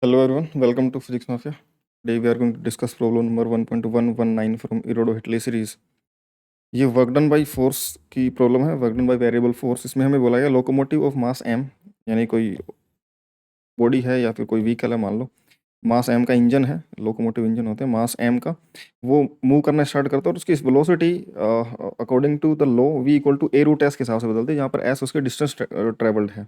Hello everyone, welcome to Physics Mafia. Today we are going to discuss problem number 1.119 from Irido-Whitley series. ये work done by force की problem है, work done by variable force. इसमें हमें बोला गया locomotive of mass m, यानी कोई body है या फिर कोई व्हीकल है, मान लो मास m का इंजन है, लोकोमोटिव इंजन होते हैं, मास m का वो मूव करना स्टार्ट करता है और उसकी velocity according to the law v equal to a root s के हिसाब से बदलती है, जहाँ पर s उसके डिस्टेंस ट्रेवल्ड है।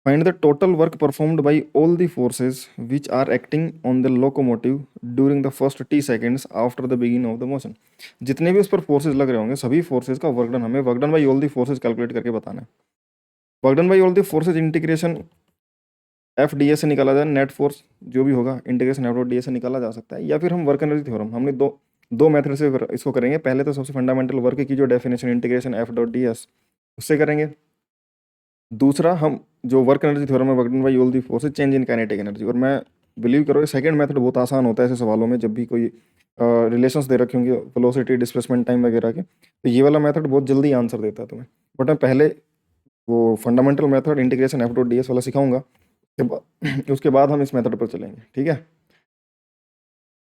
Find the total work performed by all the forces which are acting on the locomotive during the first t seconds after the beginning of the motion. जितने भी उस पर फोर्सेज लग रहे होंगे सभी फोर्सेज का वर्क डन हमें work done by all the forces calculate करके बताना है। Work done by all the forces integration F D S से निकाला जाए, नेट फोर्स जो भी होगा integration F dot D S से निकाला जा सकता है, या फिर हम वर्क एनर्जी थ्योरम हमने दो मेथड से इसको करेंगे। पहले तो सबसे फंडामेंटल वर्क की जो definition integration F dot D S उससे करेंगे। दूसरा हम जो वर्क एनर्जी थ्योरम है work done by all the forces change in kinetic energy. और मैं बिलीव करो सेकंड मेथड बहुत आसान होता है ऐसे सवालों में, जब भी कोई रिलेशंस दे रखे होंगे वेलोसिटी डिस्प्लेसमेंट टाइम वगैरह के, तो ये वाला मेथड बहुत जल्दी आंसर देता है तुम्हें। बट मैं पहले वो fundamental method integration F dot D S वाला सिखाऊंगा, उसके बाद हम इस मेथड पर चलेंगे, ठीक है।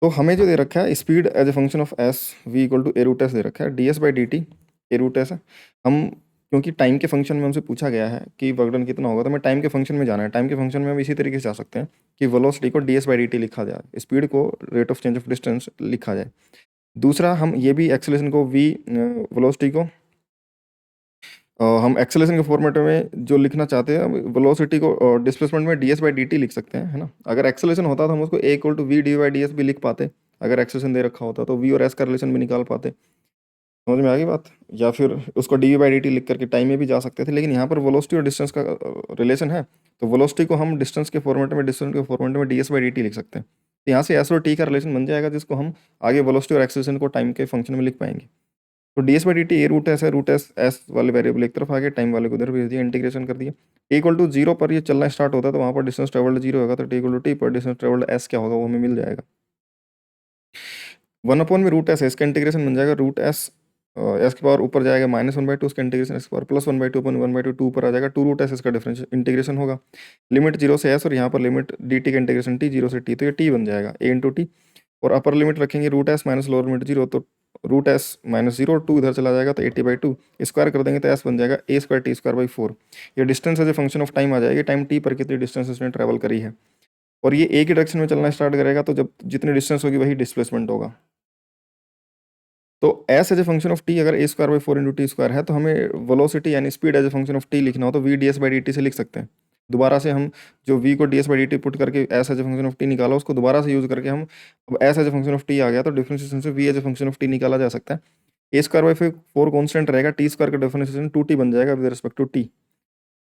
तो हमें जो दे रखा है speed as a function of S V equal to A root S दे रखा है, D S by D T A root S है। हम क्योंकि टाइम के फंक्शन में हमसे पूछा गया है कि वर्क डन कितना होगा, तो हमें टाइम के फंक्शन में जाना है। टाइम के फंक्शन में हम इसी तरीके से जा सकते हैं कि वेलोसिटी को D S by D T लिखा जाए, स्पीड को rate of change of distance लिखा जाए। दूसरा हम ये भी एक्सेलेरेशन को वी वेलोसिटी को हम एक्सेलेरेशन के फॉर्मेट में जो लिखना चाहते हैं वेलोसिटी को डिस्प्लेसमेंट में D S by D T लिख सकते हैं, है ना। अगर एक्सेलेरेशन होता तो हम उसको A equal to V D by D S भी लिख पाते। अगर एक्सेलेरेशन दे रखा होता तो वी और एस का रिलेशन भी निकाल पाते। समझ में आ गई बात। या फिर उसको डी बाई डी टी लिख करके टाइम में भी जा सकते थे, लेकिन यहाँ पर वेलोसिटी और डिस्टेंस का रिलेशन है, तो वेलोसिटी को हम डिस्टेंस के फॉर्मेट में डिस्टेंस के फॉर्मेट में D S by D T लिख सकते हैं। तो यहाँ से एस और टी का रिलेशन बन जाएगा, जिसको हम आगे वेलोसिटी और एक्सेलेरेशन को टाइम के फंक्शन में लिख पाएंगे। तो D S by D T A root S है, रूट एस एस वाले वेरिएबल एक तरफ आ गए, टाइम वाले को उधर भेज दिया, इंटीग्रेशन कर दिया। टी इक्वल टू जीरो पर ये चलना स्टार्ट होता है, तो वहाँ पर डिस्टेंस ट्रेवल्ड जीरो होगा, तो टी इक्वल टू टी पर डिस्टेंस ट्रेवल्ड एस क्या होगा वो हमें मिल जाएगा। 1 में रूट एस है, इसका इंटीग्रेशन बन जाएगा रूट एस एस के पावर ऊपर जाएगा -1/2, उसका इंटीग्रेशन एस के पावर +1/2 अपन 1/2 2 पर आ जाएगा, 2 रूट एस इसका डिफरेंस इंटीग्रेशन होगा। लिमिट 0 से एस और यहाँ पर लिमिट डी टी का इंटीग्रेशन टी 0 से टी, तो ये टी बन जाएगा ए इंटू टी। और अपर लिमिट रखेंगे root S minus lower limit 0, तो रूट एस -0 2 इधर चला जाएगा, तो 80/2 स्क्वायर कर देंगे तो एस बन जाएगा A square T square by 4। ये distance as a function of time आ जाएगी, टाइम टी पर कितनी डिस्टेंस इसने ट्रैवल करी है। और ये ए की डायरेक्शन में चलना स्टार्ट करेगा, तो जब जितनी डिस्टेंस होगी वही डिस्प्लेसमेंट होगा। तो S as a function of T अगर A square by 4 into T square है, तो हमें वेलोसिटी यानी speed as a function of T लिखना हो तो V D S by D T से लिख सकते हैं। दोबारा से हम जो v को D S by D T put करके S as a function of T निकाला, उसको दोबारा से यूज करके हम अब S as a function of T आ गया, तो डिफरेंशिएशन से v as a function of T निकाला जा सकता है। ए स्क्वायर बाई 4 कॉन्स्टेंट रहेगा, टी स्क्वायर का डिफरेंशिएशन 2t बन जाएगा विद रिस्पेक्ट टू टी,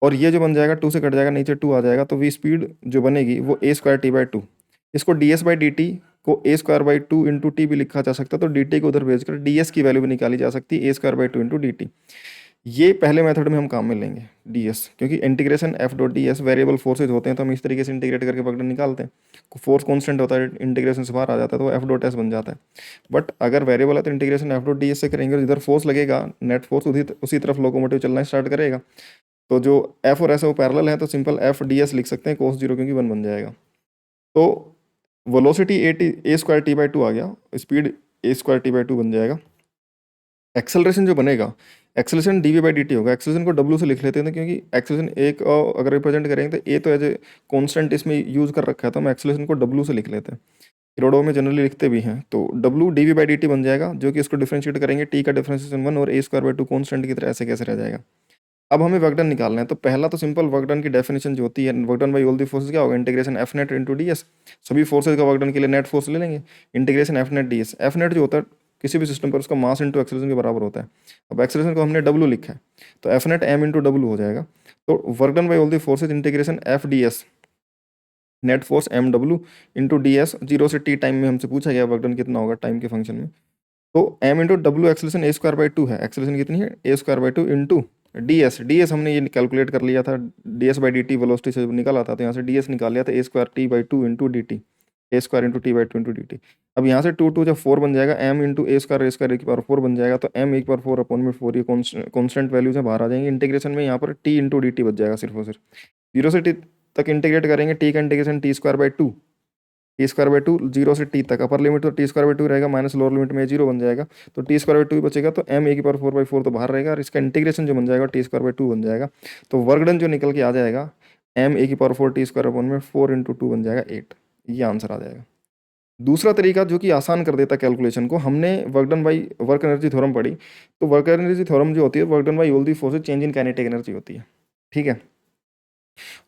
और ये जो बन जाएगा 2 से कट जाएगा, नीचे 2 आ जाएगा, तो v स्पीड जो बनेगी वो ए स्क्वायर टी बाई 2। इसको D S by D T को ए स्क्वायर बाई 2 इंटू टी भी लिखा जा सकता है, तो डी टी को उधर भेजकर डी एस की वैल्यू भी निकाली जा सकती है, A square by 2 into D T. ये पहले मेथड में हम काम में लेंगे डी एस, क्योंकि integration F dot D S variable forces होते हैं, तो हम इस तरीके से इंटीग्रेट करके वर्क डन निकालते हैं। फोर्स कांस्टेंट होता है, इंटीग्रेशन से बाहर आ जाता है, तो एफ डॉट एस बन जाता है। बट अगर वेरिएबल है तो integration F dot D S से करेंगे, और जिधर फोर्स लगेगा नेट फोर्स उसी तरफ लोकोमोटिव चलना स्टार्ट करेगा। तो जो एफ और एस है वो पैरेलल है, तो सिंपल एफ डी एस लिख सकते हैं कोस 0, क्योंकि 1 बन जाएगा। तो velocity A square T by 2 आ गया, speed A square T by 2 बन जाएगा। एक्सेलरेशन जो बनेगा, acceleration D V by D T होगा। एक्सेलरेशन को डब्ल्यू से लिख लेते हैं, क्योंकि एक्सेलरेशन एक अगर रिप्रेजेंट करेंगे तो ए तो एज ए कॉन्स्टेंट इसमें यूज कर रखा है, तो हम एक्सेलरेशन को डब्ल्यू से लिख लेते हैं। रोडो में जनरली लिखते भी हैं, तो W D V by D T बन जाएगा, जो कि इसको डिफरेंशिएट करेंगे टी का डिफरेंशिएशन 1 और ए स्क्वायर बाई 2 कॉन्स्टेंट की तरह ऐसे कैसे रह जाएगा। अब हमें वर्क डन निकालना है, तो पहला तो सिंपल वर्क डन की डेफिनेशन जो होती है work done by all the forces क्या होगा, integration F net into D S. सभी फोर्सेज का वर्क डन के लिए नेट फोर्स ले लेंगे, integration F net D S. F net जो होता है किसी भी सिस्टम पर उसका मास इंटू एक्सेलरेशन के बराबर होता है। अब एक्सेलरेशन को हमने डब्ल्यू लिखा है, तो F net M into W हो जाएगा। तो work done by all the forces integration F D S net force M W into D S, 0 से टी टाइम में हमसे पूछा गया वर्क डन कितना होगा टाइम के फंक्शन में। तो M into W acceleration A square by 2 है, एक्सेलरेशन कितनी है A square by 2 into D S हमने ये कैलकुलेट कर लिया था, D S by D T velocity से निकाला था, तो यहाँ से डी एस निकाल लिया था A square T by 2 into D T, A square into T by 2 into D T. अब यहाँ से 2 जब 4 बन जाएगा, एम इंटू ए स्क्वायर एक बार 4 बन जाएगा, तो एम एक बार 4 अपॉन में 4 ये कॉन्स्टेंट वैल्यूज है बाहर आ जाएंगे। इंटीग्रेशन में यहाँ पर टी इंटू डी टी बच जाएगा सिर्फ और सिर्फ, 0 से टी तक इंटीग्रेट करेंगे, टी का integration T square by two, T square by two zero से टी तक, अपर लिमिट तो टी स्क्वायर बाई टू रहेगा, माइनस लोअर लिमिट में जीरो बन जाएगा, तो टी स्क्वायर बाई टू ही बचेगा, तो एम ए की पावर 4/4 तो बाहर रहेगा, और इसका इंटीग्रेशन जो बन जाएगा टी स्क्वायर बाई टू बन जाएगा, तो वर्क डन जो निकल के आ जाएगा एम ए की पावर 4 टी स्क्वायर अपॉन में 4 × 2 बन जाएगा 8, ये आंसर आ जाएगा। दूसरा तरीका जो कि आसान कर देता कैलकुलेशन को, हमने work done by work energy theorem पढ़ी, तो वर्क एनर्जी थ्योरम जो होती है work done by all the forces change in kinetic energy होती है, ठीक है।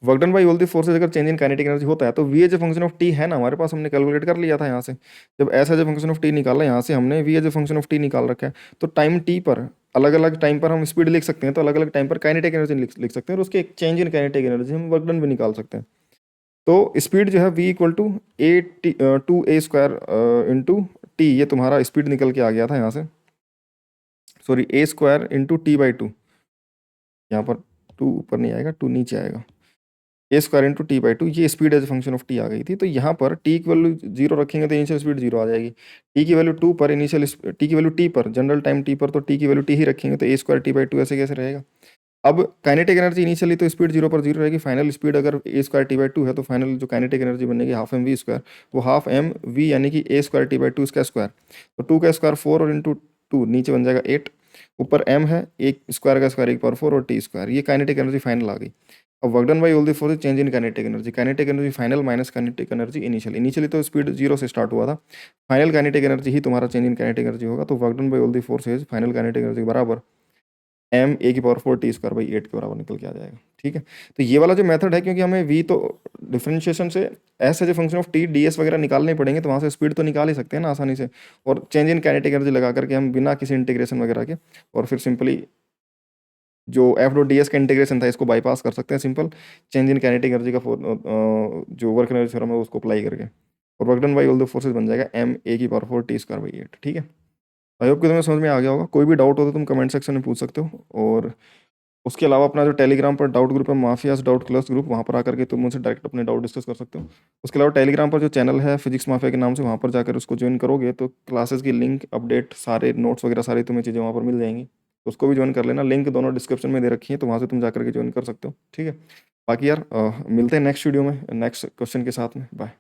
Work done by all the forces अगर चेंज इन काइनेटिक एनर्जी होता है तो V as a function of T है ना हमारे पास, हमने कैलकुलेट कर लिया था यहाँ से, जब S as a function of T निकाला यहाँ से हमने V as a function of T निकाल रखा है, तो टाइम टी पर अलग अलग टाइम पर हम स्पीड लिख सकते हैं, तो अलग अलग टाइम पर काइनेटिक एनर्जी लिख सकते हैं, और उसके एक चेंज इन काइनेटिक एनर्जी हम वर्क डन भी निकाल सकते हैं। तो स्पीड जो है v equal to A T two A square into T, ये तुम्हारा स्पीड निकल के आ गया था यहाँ से, sorry A square into T by two, यहाँ पर टू ऊपर नहीं आएगा, टू नीचे आएगा, A square into T by two, ये speed as function of T आ गई थी। तो यहाँ पर टी की वैल्यू जीरो रखेंगे तो इनिशियल स्पीड जीरो आ जाएगी, टी की वैल्यू टू पर इनिशियल, टी की वैल्यू टी पर जनरल टाइम टी पर, तो टी की वैल्यू टी ही रखेंगे, तो ए स्क्वायर टी बाई टू ऐसे कैसे रहेगा। अब काइनेटिक एनर्जी इनिशियली तो स्पीड जीरो पर जीरो रहेगी, फाइनल स्पीड अगर A square T by to है तो फाइनल जो काइनेटिक एनर्जी बनेगी हाफ एम वी स्क्वायर, वो हाफ एम वी यानी कि ए स्क्वायर टी बाई टू इसका स्क्वायर, तो टू का स्क्वायर फोर और इंटू टू नीचे बन जाएगा एट, ऊपर एम है एक स्क्वायर का स्क्वायर एक पावर फोर और टी स्क्वायर, ये काइनेटिक एनर्जी फाइनल आ गई। अब work done by all the forces change in kinetic energy, kinetic energy final minus kinetic energy initial, initially तो स्पीड जीरो से स्टार्ट हुआ था, फाइनल काइनेटिक एनर्जी ही तुम्हारा change in kinetic energy होगा, तो work done by all the forces final kinetic energy बराबर M A की power 4 T square by 8 के बराबर निकल के आ जाएगा, ठीक है। तो ये वाला जो मेथड है, क्योंकि हमें वी तो डिफरेंशिएशन से S as a function of T D S वगैरह निकालने पड़ेंगे, तो वहाँ से स्पीड तो निकाल ही सकते हैं ना आसानी से, और चेंज इन काइनेटिक एनर्जी लगा करके हम बिना किसी इंटीग्रेशन वगैरह के, और फिर सिंपली जो एफ डॉट डी एस का इंटीग्रेशन था इसको बाईपास कर सकते हैं, simple change in kinetic energy का जो वर्क एनर्जी थ्योरम है उसको अप्लाई करके, और work done by all the forces बन जाएगा एम ए की पावर 4 टी स्क्वायर बाई 8, ठीक है। आई होप कि तुम्हें समझ में आ गया होगा, कोई भी डाउट हो तो तुम कमेंट सेक्शन में पूछ सकते हो, और उसके अलावा अपना जो टेलीग्राम पर डाउट ग्रुप है माफियाज डाउट क्लास ग्रुप, वहाँ पर आकर के तुम मुझसे डायरेक्ट अपने डाउट डिस्कस कर सकते हो। उसके अलावा टेलीग्राम पर जो चैनल है फिजिक्स माफिया के नाम से, वहाँ पर जाकर उसको ज्वाइन करोगे तो क्लासेस की लिंक अपडेट सारे नोट्स वगैरह सारी तुम्हें चीज़ें वहाँ पर मिल जाएंगी, तो उसको भी ज्वाइन कर लेना, लिंक दोनों डिस्क्रिप्शन में दे रखी है, तो वहाँ से तुम जाकर के ज्वाइन कर सकते हो, ठीक है। बाकी यार मिलते हैं नेक्स्ट वीडियो में नेक्स्ट क्वेश्चन के साथ में, बाय।